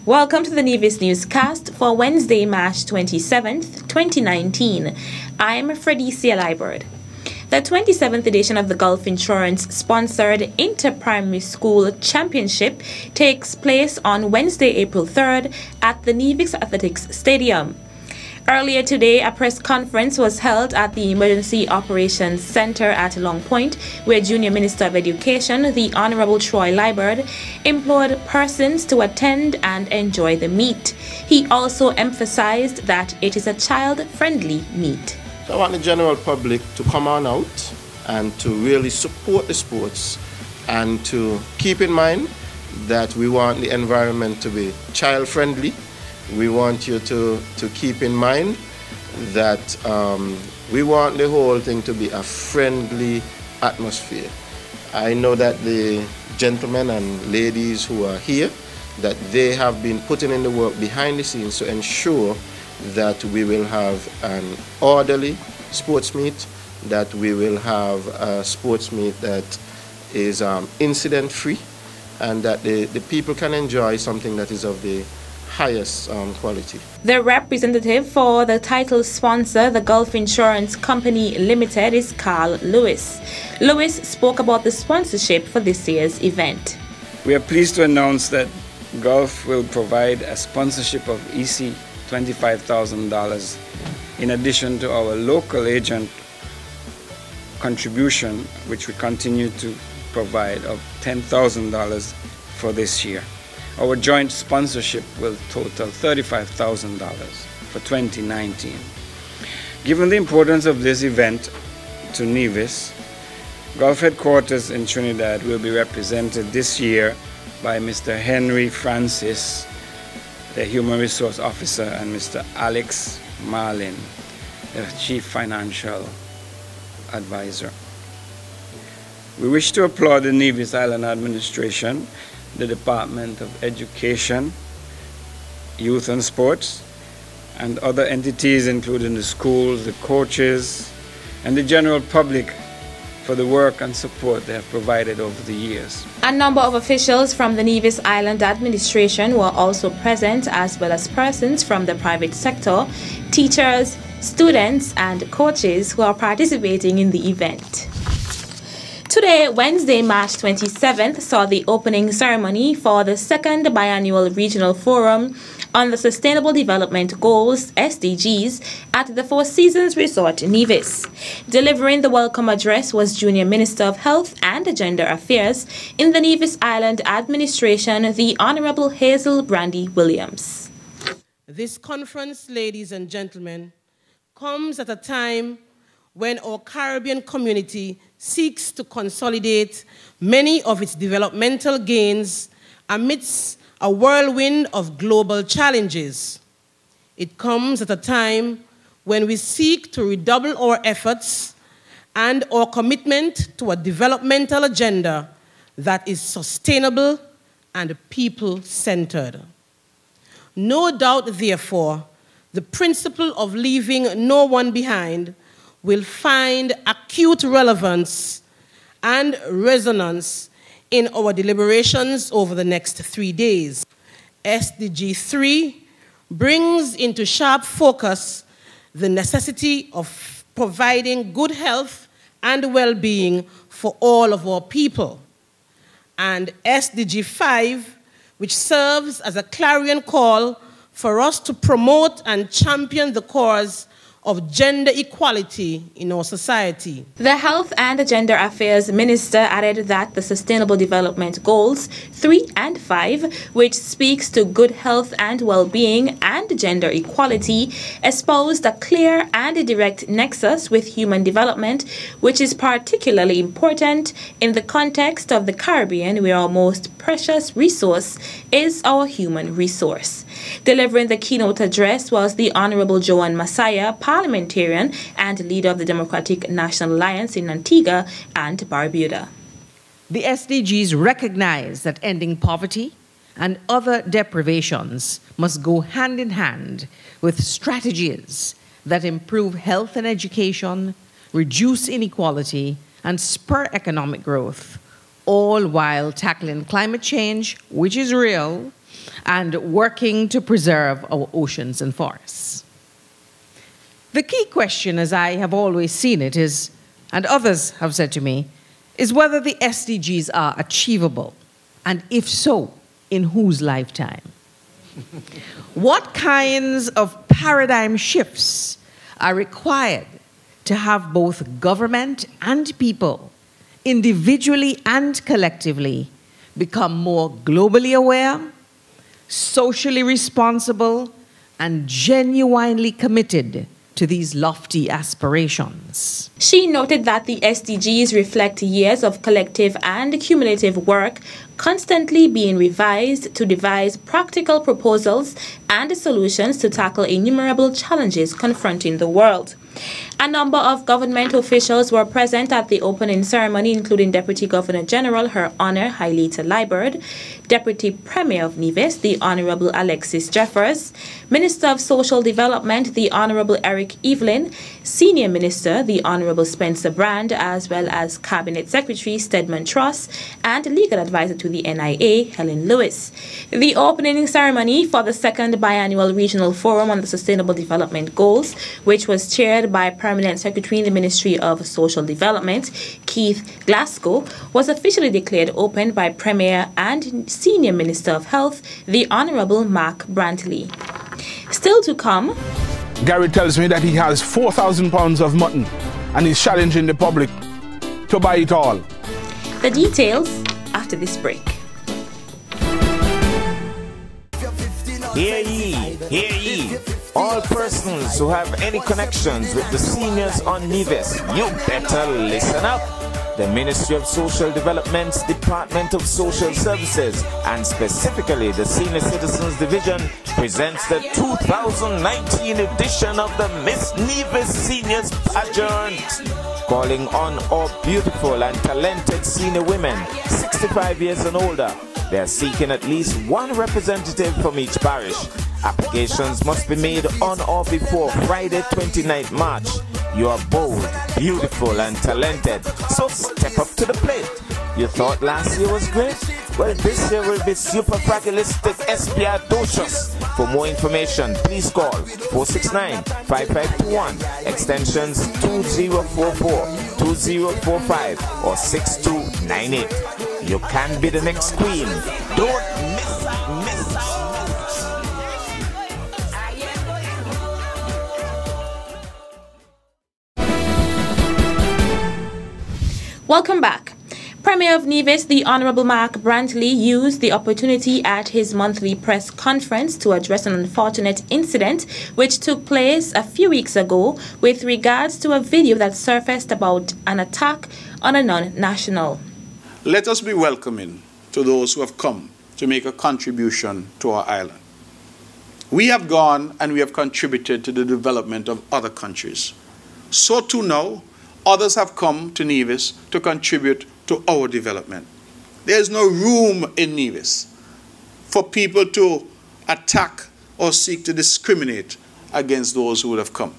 Welcome to the Nevis Newscast for Wednesday, March 27th, 2019. I'm Fredicia Liebert. The 27th edition of the Gulf Insurance-sponsored Inter-Primary School Championship takes place on Wednesday, April 3rd at the Nevis Athletics Stadium. Earlier today, a press conference was held at the Emergency Operations Center at Long Point, where Junior Minister of Education, the Honorable Troy Liebert, implored persons to attend and enjoy the meet. He also emphasized that it is a child-friendly meet. I want the general public to come on out and to really support the sports and to keep in mind that we want the environment to be child-friendly. We want you to keep in mind that we want the whole thing to be a friendly atmosphere. I know that the gentlemen and ladies who are here, that they have been putting in the work behind the scenes to ensure that we will have an orderly sports meet, that we will have a sports meet that is incident-free, and that the people can enjoy something that is of the highest quality. The representative for the title sponsor, the Gulf Insurance Company Limited, is Carl Lewis. Lewis spoke about the sponsorship for this year's event. We are pleased to announce that Gulf will provide a sponsorship of EC $25,000 in addition to our local agent contribution, which we continue to provide, of $10,000 for this year. Our joint sponsorship will total $35,000 for 2019. Given the importance of this event to Nevis, Gulf headquarters in Trinidad will be represented this year by Mr. Henry Francis, the Human Resource Officer, and Mr. Alex Marlin, the Chief Financial Advisor. We wish to applaud the Nevis Island Administration, the Department of Education, Youth and Sports, and other entities including the schools, the coaches, and the general public for the work and support they have provided over the years. A number of officials from the Nevis Island administration were also present, as well as persons from the private sector, teachers, students, and coaches who are participating in the event. Today, Wednesday, March 27th, saw the opening ceremony for the second biannual regional forum on the Sustainable Development Goals, SDGs, at the Four Seasons Resort, Nevis. Delivering the welcome address was Junior Minister of Health and Gender Affairs in the Nevis Island Administration, the Honorable Hazel Brandy Williams. This conference, ladies and gentlemen, comes at a time when our Caribbean community seeks to consolidate many of its developmental gains amidst a whirlwind of global challenges. It comes at a time when we seek to redouble our efforts and our commitment to a developmental agenda that is sustainable and people-centered. No doubt, therefore, the principle of leaving no one behind will find acute relevance and resonance in our deliberations over the next 3 days. SDG 3 brings into sharp focus the necessity of providing good health and well-being for all of our people. And SDG 5, which serves as a clarion call for us to promote and champion the cause of gender equality in our society. The Health and Gender Affairs Minister added that the Sustainable Development Goals 3 and 5, which speaks to good health and well-being and gender equality, espoused a clear and direct nexus with human development, which is particularly important in the context of the Caribbean, where our most precious resource is our human resource. Delivering the keynote address was the Honorable Joan Messiah, parliamentarian and leader of the Democratic National Alliance in Antigua and Barbuda. The SDGs recognize that ending poverty and other deprivations must go hand in hand with strategies that improve health and education, reduce inequality, and spur economic growth, all while tackling climate change, which is real, and working to preserve our oceans and forests. The key question, as I have always seen it, is, and others have said to me, is whether the SDGs are achievable, and if so, in whose lifetime? What kinds of paradigm shifts are required to have both government and people, individually and collectively, become more globally aware, socially responsible, and genuinely committed to these lofty aspirations? She noted that the SDGs reflect years of collective and cumulative work, constantly being revised to devise practical proposals and solutions to tackle innumerable challenges confronting the world. A number of government officials were present at the opening ceremony, including Deputy Governor General, Her Honor Hailita Liburd, Deputy Premier of Nevis, the Honorable Alexis Jeffers, Minister of Social Development, the Honorable Eric Evelyn, Senior Minister, the Honorable Spencer Brand, as well as Cabinet Secretary Stedman Truss, and Legal Advisor to the NIA, Helen Lewis. The opening ceremony for the second biannual Regional Forum on the Sustainable Development Goals, which was chaired by Permanent Secretary in the Ministry of Social Development, Keith Glasgow, was officially declared open by Premier and Senior Minister of Health, the Honorable Mark Brantley. Still to come, Gary tells me that he has 4,000 pounds of mutton and he's challenging the public to buy it all. The details after this break. Hear ye, all persons who have any connections with the seniors on Nevis, you better listen up. The Ministry of Social Development's Department of Social Services, and specifically the Senior Citizens Division, presents the 2019 edition of the Miss Nevis Seniors Pageant, calling on all beautiful and talented senior women, 65 years and older. They are seeking at least one representative from each parish. Applications must be made on or before Friday, 29th March. You are bold, beautiful, and talented, so step up to the plate. You thought last year was great? Well, this year will be superfragilistic espiadocious. For more information, please call 469-5521, extensions 2044, 2045, or 6298. You can be the next queen. Don't miss. Welcome back. Premier of Nevis, the Honorable Mark Brantley, used the opportunity at his monthly press conference to address an unfortunate incident which took place a few weeks ago with regards to a video that surfaced about an attack on a non-national. Let us be welcoming to those who have come to make a contribution to our island. We have gone and we have contributed to the development of other countries. So too now, others have come to Nevis to contribute to our development. There is no room in Nevis for people to attack or seek to discriminate against those who would have come.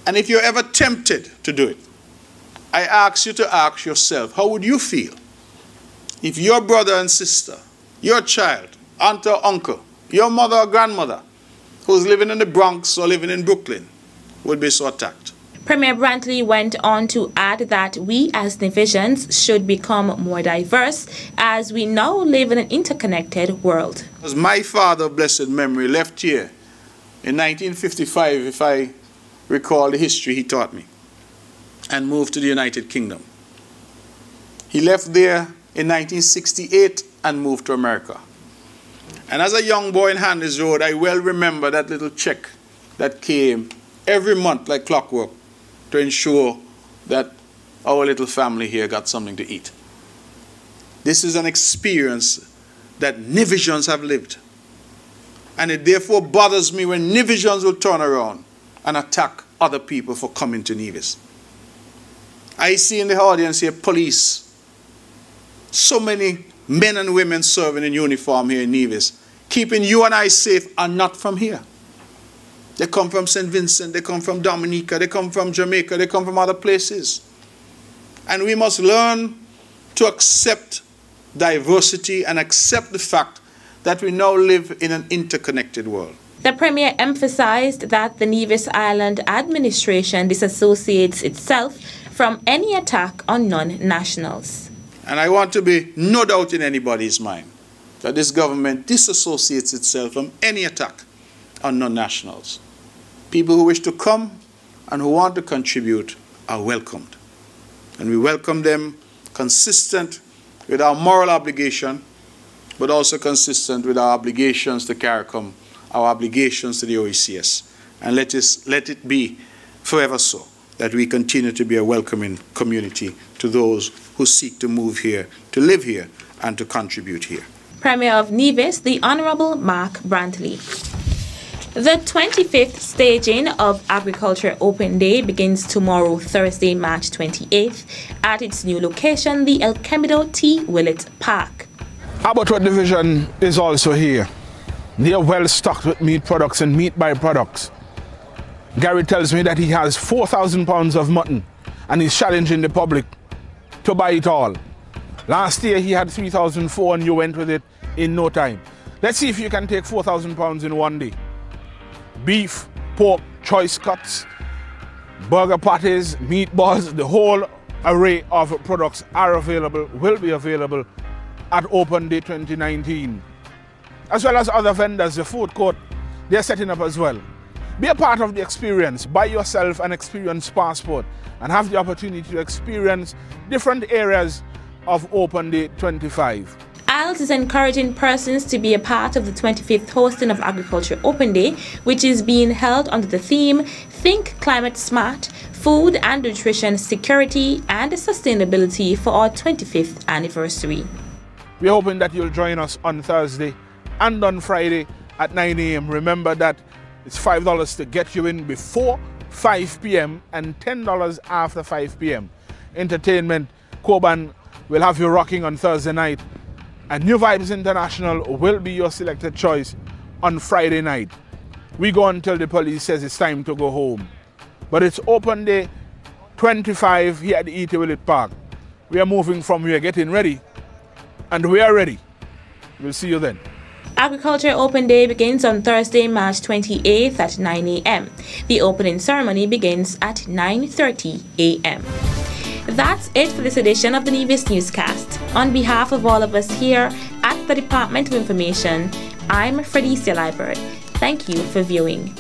And if you're ever tempted to do it, I ask you to ask yourself, how would you feel if your brother and sister, your child, aunt or uncle, your mother or grandmother, who's living in the Bronx or living in Brooklyn, would be so attacked? Premier Brantley went on to add that we as Nevisians should become more diverse as we now live in an interconnected world. Because my father, blessed memory, left here in 1955, if I recall the history he taught me, and moved to the United Kingdom. He left there in 1968 and moved to America. And as a young boy in Handys Road, I well remember that little check that came every month like clockwork to ensure that our little family here got something to eat. This is an experience that Nevisians have lived. And it therefore bothers me when Nevisians will turn around and attack other people for coming to Nevis. I see in the audience here police. So many men and women serving in uniform here in Nevis, keeping you and I safe, are not from here. They come from St. Vincent, they come from Dominica, they come from Jamaica, they come from other places. And we must learn to accept diversity and accept the fact that we now live in an interconnected world. The Premier emphasized that the Nevis Island administration disassociates itself from any attack on non-nationals. And I want to be no doubt in anybody's mind that this government disassociates itself from any attack on non-nationals. People who wish to come and who want to contribute are welcomed. And we welcome them consistent with our moral obligation, but also consistent with our obligations to CARICOM, our obligations to the OECS. And let it be forever so, that we continue to be a welcoming community to those who seek to move here, to live here, and to contribute here. Premier of Nevis, the Honourable Mark Brantley. The 25th staging of Agriculture Open Day begins tomorrow, Thursday, March 28th, at its new location, the El Cemido T. Willett Park. Abattoir Division is also here. They are well stocked with meat products and meat byproducts. Gary tells me that he has 4,000 pounds of mutton and he's challenging the public to buy it all. Last year he had 3,004 and you went with it in no time. Let's see if you can take 4,000 pounds in one day. Beef, pork, choice cuts, burger patties, meatballs, the whole array of products are available, will be available at Open Day 2019. As well as other vendors, the food court, they're setting up as well. Be a part of the experience. Buy yourself an experience passport and have the opportunity to experience different areas of Open Day 25. IELTS is encouraging persons to be a part of the 25th hosting of Agriculture Open Day, which is being held under the theme Think Climate Smart, Food and Nutrition Security and Sustainability for our 25th anniversary. We're hoping that you'll join us on Thursday and on Friday at 9 a.m. Remember that it's $5 to get you in before 5 p.m. and $10 after 5 p.m. Entertainment, Coban will have you rocking on Thursday night. And New Vibes International will be your selected choice on Friday night. We go until the police says it's time to go home. But it's Open Day 25 here at the E.T. Willett Park. We are moving from here, getting ready. And we are ready. We'll see you then. Agriculture Open Day begins on Thursday, March 28th at 9 a.m. The opening ceremony begins at 9:30 a.m. That's it for this edition of the Nevis Newscast. On behalf of all of us here at the Department of Information, I'm Fredicia Liebert. Thank you for viewing.